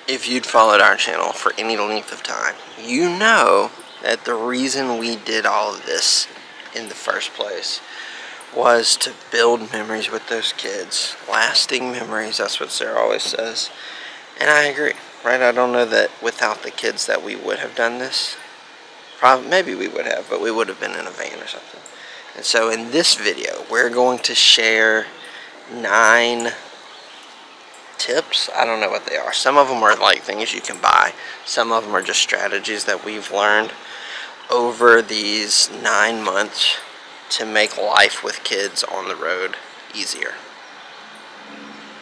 if you'd followed our channel for any length of time, you know that the reason we did all of this in the first place was to build memories with those kids. Lasting memories, that's what Sarah always says. And I agree, right? I don't know that without the kids that we would have done this. Probably, maybe we would have, but we would have been in a van or something. And so in this video, we're going to share 9 tips. I don't know what they are. Some of them are like things you can buy. Some of them are just strategies that we've learned over these 9 months to make life with kids on the road easier.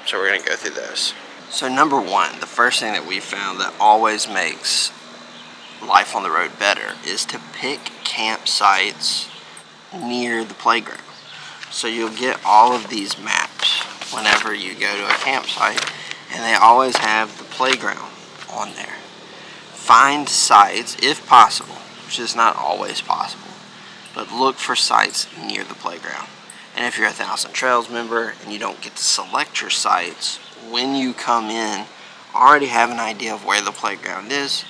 So we're going to go through those. So number 1, the first thing that we found that always makes life on the road better is to pick campsites near the playground. So you'll get all of these maps whenever you go to a campsite, and they always have the playground on there. Find sites, if possible, which is not always possible, but look for sites near the playground. And if you're a Thousand Trails member and you don't get to select your sites, when you come in, already have an idea of where the playground is,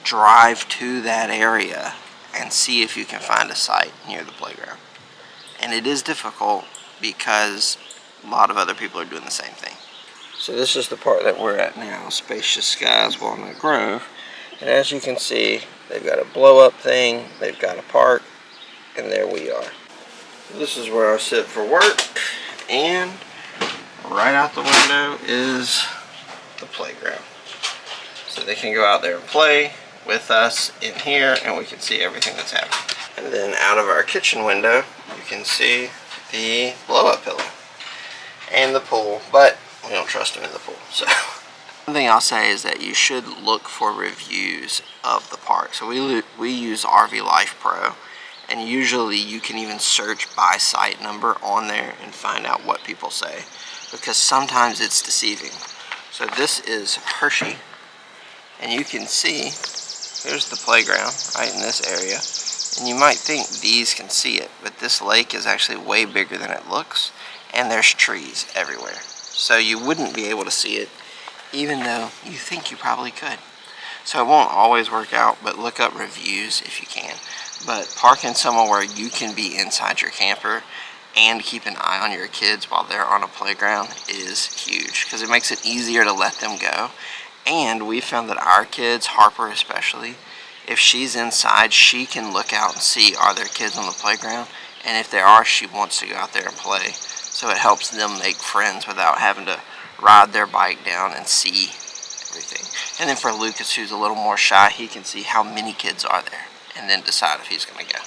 drive to that area and see if you can find a site near the playground. And it is difficult because a lot of other people are doing the same thing. So this is the part that we're at now, Spacious Skies, Walnut Grove. And as you can see, they've got a blow-up thing, they've got a park, and there we are. This is where I sit for work, and right out the window is the playground. So they can go out there and play with us in here, and we can see everything that's happening. And then out of our kitchen window, you can see the blow-up pillow and the pool, but we don't trust them in the pool. So one thing I'll say is that you should look for reviews of the park. So we use RV Life Pro, and usually you can even search by site number on there and find out what people say, because sometimes it's deceiving. So this is Hershey, and you can see here's the playground right in this area, and you might think these can see it, but this lake is actually way bigger than it looks, and there's trees everywhere. So you wouldn't be able to see it, even though you think you probably could. So it won't always work out, but look up reviews if you can. But parking somewhere where you can be inside your camper and keep an eye on your kids while they're on a playground is huge, because it makes it easier to let them go. And we found that our kids, Harper especially, if she's inside, she can look out and see, are there kids on the playground? And if there are, she wants to go out there and play. So it helps them make friends without having to ride their bike down and see everything. And then for Lucas, who's a little more shy, he can see how many kids are there and then decide if he's going to go.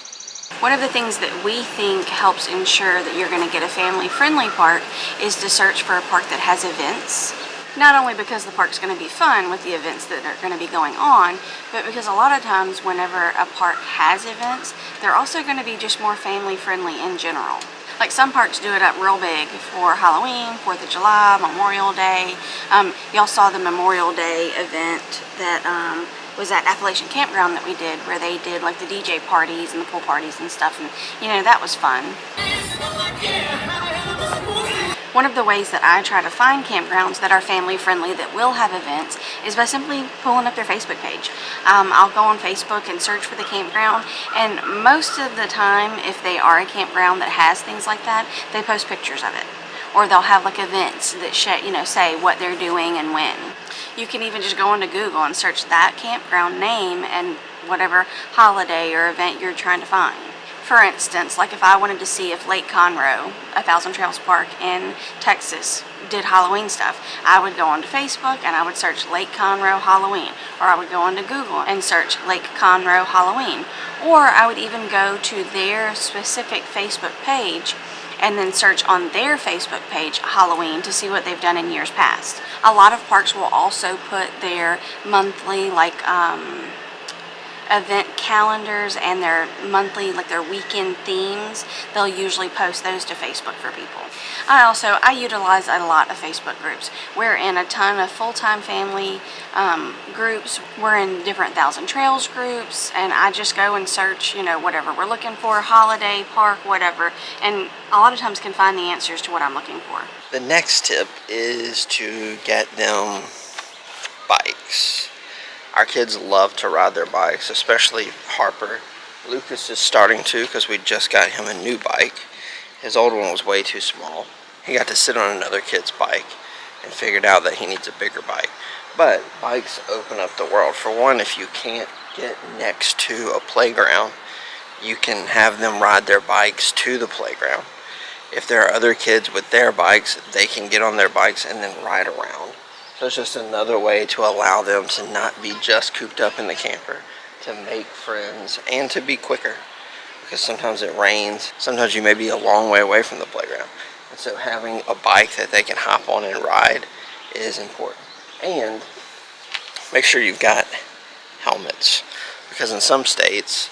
One of the things that we think helps ensure that you're going to get a family-friendly park is to search for a park that has events. Not only because the park's going to be fun with the events that are going to be going on, but because a lot of times whenever a park has events, they're also going to be just more family-friendly in general. Like some parks do it up real big for Halloween, 4th of July, Memorial Day. Y'all saw the Memorial Day event that was at Appalachian Campground that we did, where they did like the DJ parties and the pool parties and stuff, and you know, that was fun. One of the ways that I try to find campgrounds that are family friendly that will have events is by simply pulling up their Facebook page. I'll go on Facebook and search for the campground, and most of the time, if they are a campground that has things like that, they post pictures of it, or they'll have like events that say what they're doing and when. You can even just go into Google and search that campground name and whatever holiday or event you're trying to find. For instance, like if I wanted to see if Lake Conroe, a Thousand Trails park in Texas, did Halloween stuff, I would go onto Facebook and I would search Lake Conroe Halloween, or I would go onto Google and search Lake Conroe Halloween, or I would even go to their specific Facebook page and then search on their Facebook page Halloween to see what they've done in years past. A lot of parks will also put their monthly event calendars and their monthly, their weekend themes. They'll usually post those to Facebook for people. I utilize a lot of Facebook groups. We're in a ton of full-time family groups. We're in different Thousand Trails groups, and I just go and search, whatever we're looking for, holiday, park, whatever, and a lot of times can find the answers to what I'm looking for. The next tip is to get them bikes. Our kids love to ride their bikes, especially Harper. Lucas is starting to, because we just got him a new bike. His old one was way too small. He got to sit on another kid's bike and figured out that he needs a bigger bike. But bikes open up the world. For one, if you can't get next to a playground, you can have them ride their bikes to the playground. If there are other kids with their bikes, they can get on their bikes and then ride around. So it's just another way to allow them to not be just cooped up in the camper, to make friends, and to be quicker. Because sometimes it rains, sometimes you may be a long way away from the playground. And so having a bike that they can hop on and ride is important. And make sure you've got helmets. Because in some states,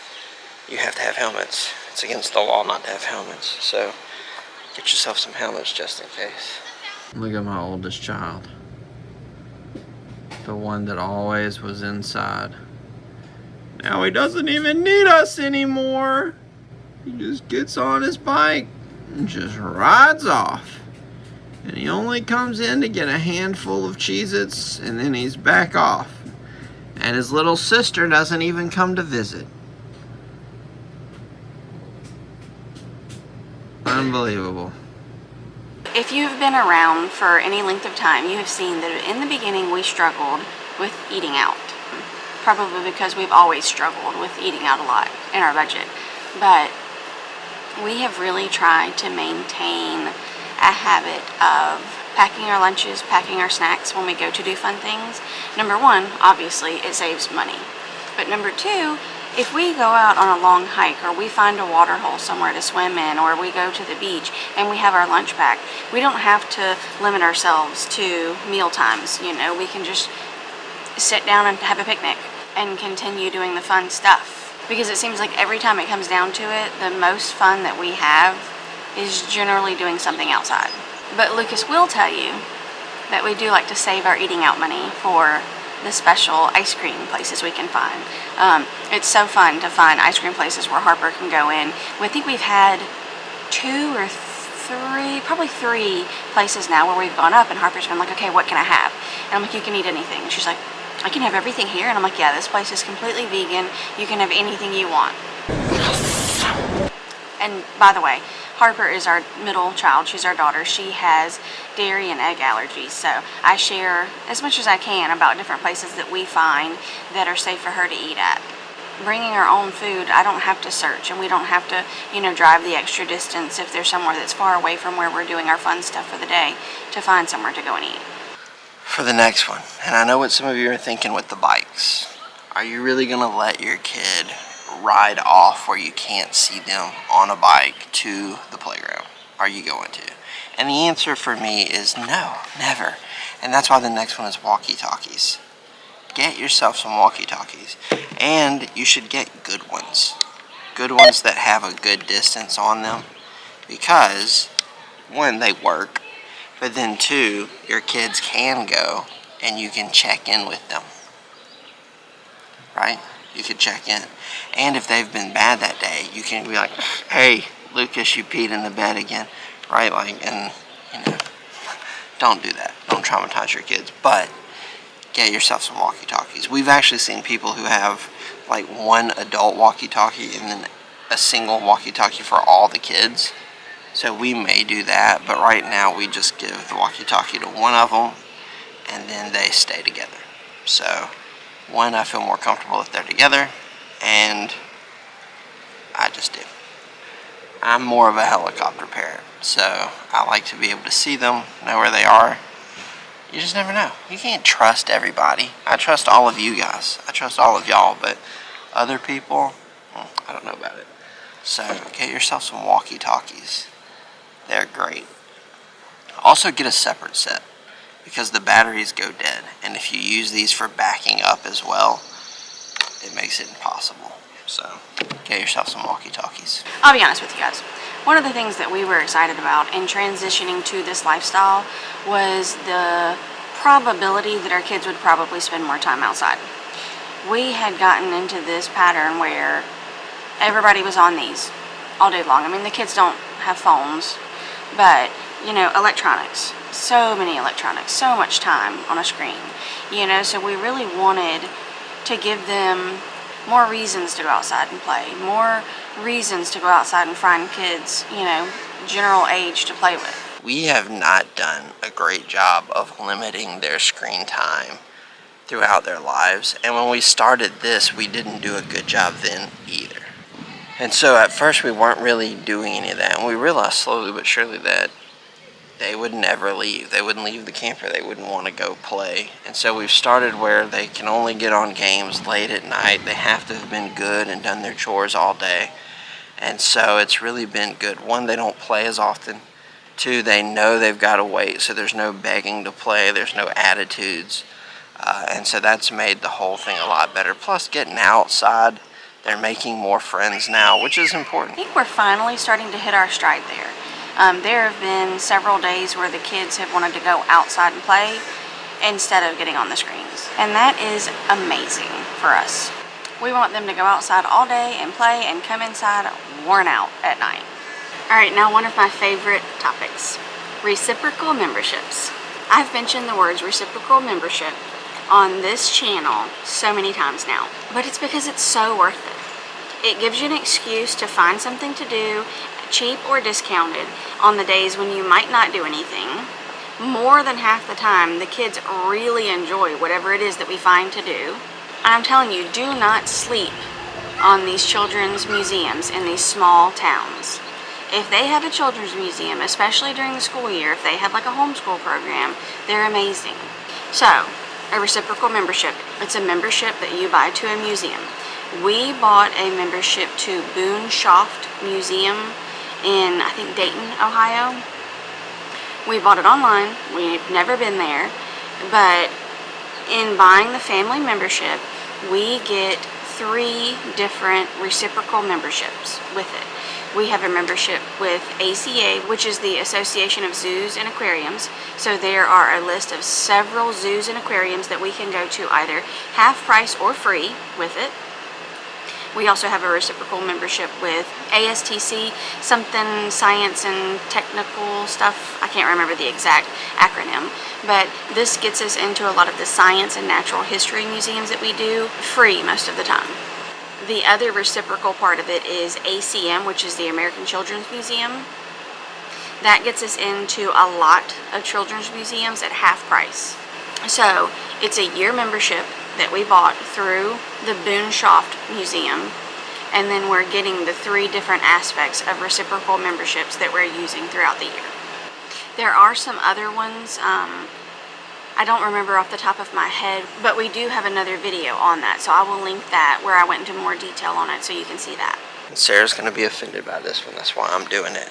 you have to have helmets. It's against the law not to have helmets. So get yourself some helmets just in case. Look at my oldest child. The one that always was inside. Now he doesn't even need us anymore. He just gets on his bike and just rides off. And he only comes in to get a handful of Cheez-Its and then he's back off. And his little sister doesn't even come to visit. Unbelievable. If you've been around for any length of time, you have seen that in the beginning we struggled with eating out. Probably because we've always struggled with eating out a lot in our budget. But we have really tried to maintain a habit of packing our lunches, packing our snacks when we go to do fun things. Number one, obviously, it saves money. But number two, if we go out on a long hike or we find a water hole somewhere to swim in or we go to the beach and we have our lunch packed, we don't have to limit ourselves to meal times. You know, we can just sit down and have a picnic and continue doing the fun stuff. Because it seems like every time it comes down to it, the most fun that we have is generally doing something outside. But Lucas will tell you that we do like to save our eating out money for the special ice cream places we can find. It's so fun to find ice cream places where Harper can go in. I think we've had probably three places now where we've gone up and Harper's been like, okay, what can I have? And I'm like, you can eat anything. And she's like, I can have everything here. And I'm like, yeah, this place is completely vegan. You can have anything you want. And by the way, Harper is our middle child. She's our daughter. She has dairy and egg allergies. So I share as much as I can about different places that we find that are safe for her to eat at. Bringing our own food, I don't have to search, and we don't have to, drive the extra distance if there's somewhere that's far away from where we're doing our fun stuff for the day to find somewhere to go and eat. For the next one, and I know what some of you are thinking with the bikes. Are you really going to let your kid ride off where you can't see them on a bike to the playground? Are you going to? And the answer for me is no, never. And that's why the next one is Walkie-Talkies. Get yourself some Walkie-Talkies. And you should get good ones. Good ones that have a good distance on them. Because, one, they work. But then two, your kids can go and you can check in with them. Right? You can check in. And if they've been bad that day, you can be like, hey, Lucas, you peed in the bed again. Right? Don't do that. Don't traumatize your kids. But get yourself some walkie-talkies. We've actually seen people who have like one adult walkie-talkie and then a single walkie-talkie for all the kids. So we may do that, but right now we just give the walkie-talkie to one of them and then they stay together. So one, I feel more comfortable if they're together, and I just do. I'm more of a helicopter parent, so I like to be able to see them, know where they are. You just never know. You can't trust everybody. I trust all of you guys. I trust all of y'all, but other people, I don't know about it. So get yourself some walkie-talkies. They're great. Also get a separate set because the batteries go dead, and if you use these for backing up as well, it makes it impossible. So get yourself some walkie-talkies. I'll be honest with you guys. One of the things that we were excited about in transitioning to this lifestyle was the probability that our kids would probably spend more time outside. We had gotten into this pattern where everybody was on these all day long. I mean, the kids don't have phones, but, electronics. So many electronics, so much time on a screen. So we really wanted to give them more reasons to go outside and play, more reasons to go outside and find kids, general age to play with. We have not done a great job of limiting their screen time throughout their lives, and when we started this, we didn't do a good job then either. And so at first we weren't really doing any of that, and we realized slowly but surely that they would never leave. They wouldn't leave the camper. They wouldn't want to go play. And so we've started where they can only get on games late at night. They have to have been good and done their chores all day. And so it's really been good. One, they don't play as often. Two, they know they've got to wait, so there's no begging to play. There's no attitudes. And so that's made the whole thing a lot better. Plus, getting outside, they're making more friends now, which is important. I think we're finally starting to hit our stride there. There have been several days where the kids have wanted to go outside and play instead of getting on the screens. And that is amazing for us. We want them to go outside all day and play and come inside worn out at night. All right, now one of my favorite topics, reciprocal memberships. I've mentioned the words reciprocal membership on this channel so many times now, but it's because it's so worth it. It gives you an excuse to find something to do, cheap or discounted, on the days when you might not do anything. More than half the time, the kids really enjoy whatever it is that we find to do. And I'm telling you, do not sleep on these children's museums in these small towns. If they have a children's museum, especially during the school year, if they have like a homeschool program, they're amazing. So, a reciprocal membership. It's a membership that you buy to a museum. We bought a membership to Boone Shoft Museum in, I think, Dayton, Ohio. We bought it online. We've never been there. But in buying the family membership, we get 3 different reciprocal memberships with it. We have a membership with ACA, which is the Association of Zoos and Aquariums. So there are a list of several zoos and aquariums that we can go to either half price or free with it. We also have a reciprocal membership with ASTC, something science and technical stuff. I can't remember the exact acronym, but this gets us into a lot of the science and natural history museums that we do, free most of the time. The other reciprocal part of it is ACM, which is the American Children's Museum. That gets us into a lot of children's museums at half price. So it's a year membership that we bought through the Boone Shoft Museum, and then we're getting the 3 different aspects of reciprocal memberships that we're using throughout the year. There are some other ones, I don't remember off the top of my head, but we do have another video on that, so I will link that where I went into more detail on it so you can see that. Sarah's going to be offended by this one, that's why I'm doing it.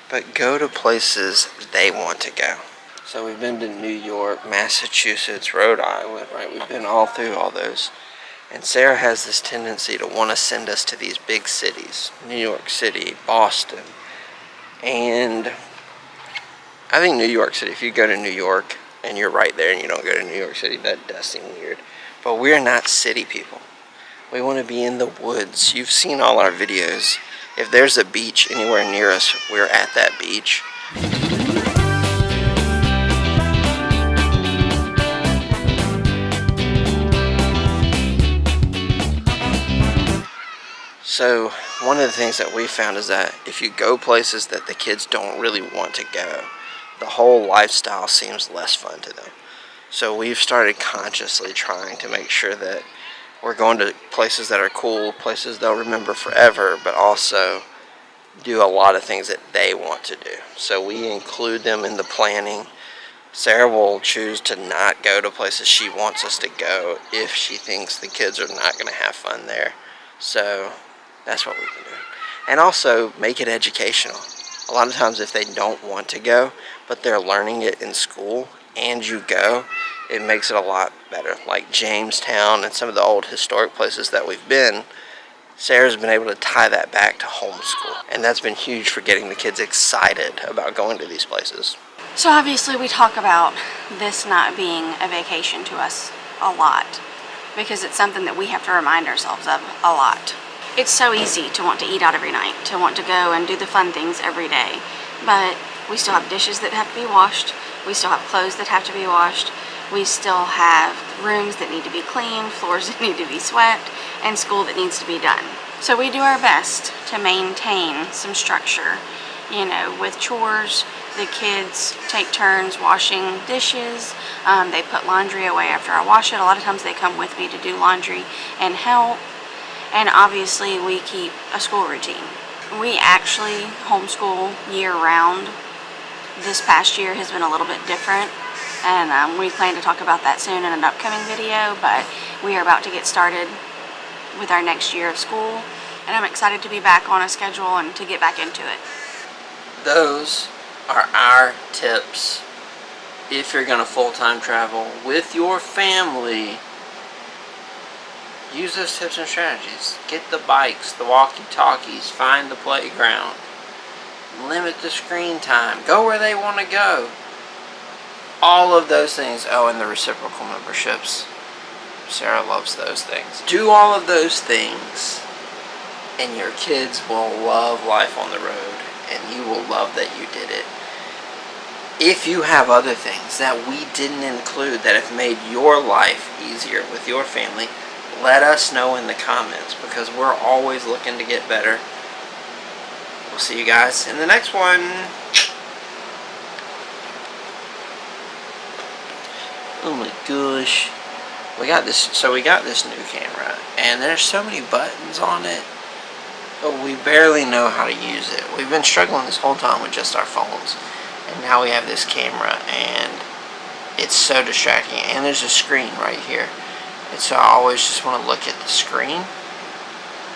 But go to places they want to go. So we've been to New York, Massachusetts, Rhode Island, right? We've been all through all those. And Sarah has this tendency to want to send us to these big cities. New York City, Boston. And I think New York City, if you go to New York and you're right there and you don't go to New York City, that does seem weird. But we're not city people. We want to be in the woods. You've seen all our videos. If there's a beach anywhere near us, we're at that beach. So one of the things that we found is that if you go places that the kids don't really want to go, the whole lifestyle seems less fun to them. So we've started consciously trying to make sure that we're going to places that are cool, places they'll remember forever, but also do a lot of things that they want to do. So we include them in the planning. Sarah will choose to not go to places she wants us to go if she thinks the kids are not going to have fun there. So that's what we've been doing. And also make it educational. A lot of times if they don't want to go, but they're learning it in school and you go, it makes it a lot better. Like Jamestown and some of the old historic places that we've been, Sarah's been able to tie that back to homeschool. And that's been huge for getting the kids excited about going to these places. So obviously we talk about this not being a vacation to us a lot, because it's something that we have to remind ourselves of a lot. It's so easy to want to eat out every night, to want to go and do the fun things every day, but we still have dishes that have to be washed, we still have clothes that have to be washed, we still have rooms that need to be cleaned, floors that need to be swept, and school that needs to be done. So we do our best to maintain some structure. With chores, the kids take turns washing dishes. They put laundry away after I wash it. A lot of times they come with me to do laundry and help. And obviously we keep a school routine. We actually homeschool year-round. This past year has been a little bit different, and we plan to talk about that soon in an upcoming video, but we are about to get started with our next year of school, and I'm excited to be back on a schedule and to get back into it. Those are our tips if you're going to full-time travel with your family. Use those tips and strategies. Get the bikes, the walkie-talkies, find the playground. Limit the screen time. Go where they want to go. All of those things. Oh, and the reciprocal memberships. Sarah loves those things. Do all of those things, and your kids will love life on the road, and you will love that you did it. If you have other things that we didn't include that have made your life easier with your family, let us know in the comments, because we're always looking to get better. We'll see you guys in the next one. Oh my gosh. We got this new camera, and there's so many buttons on it, but we barely know how to use it. We've been struggling this whole time with just our phones, and now we have this camera, and it's so distracting. And there's a screen right here. And so I always just want to look at the screen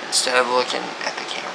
instead of looking at the camera.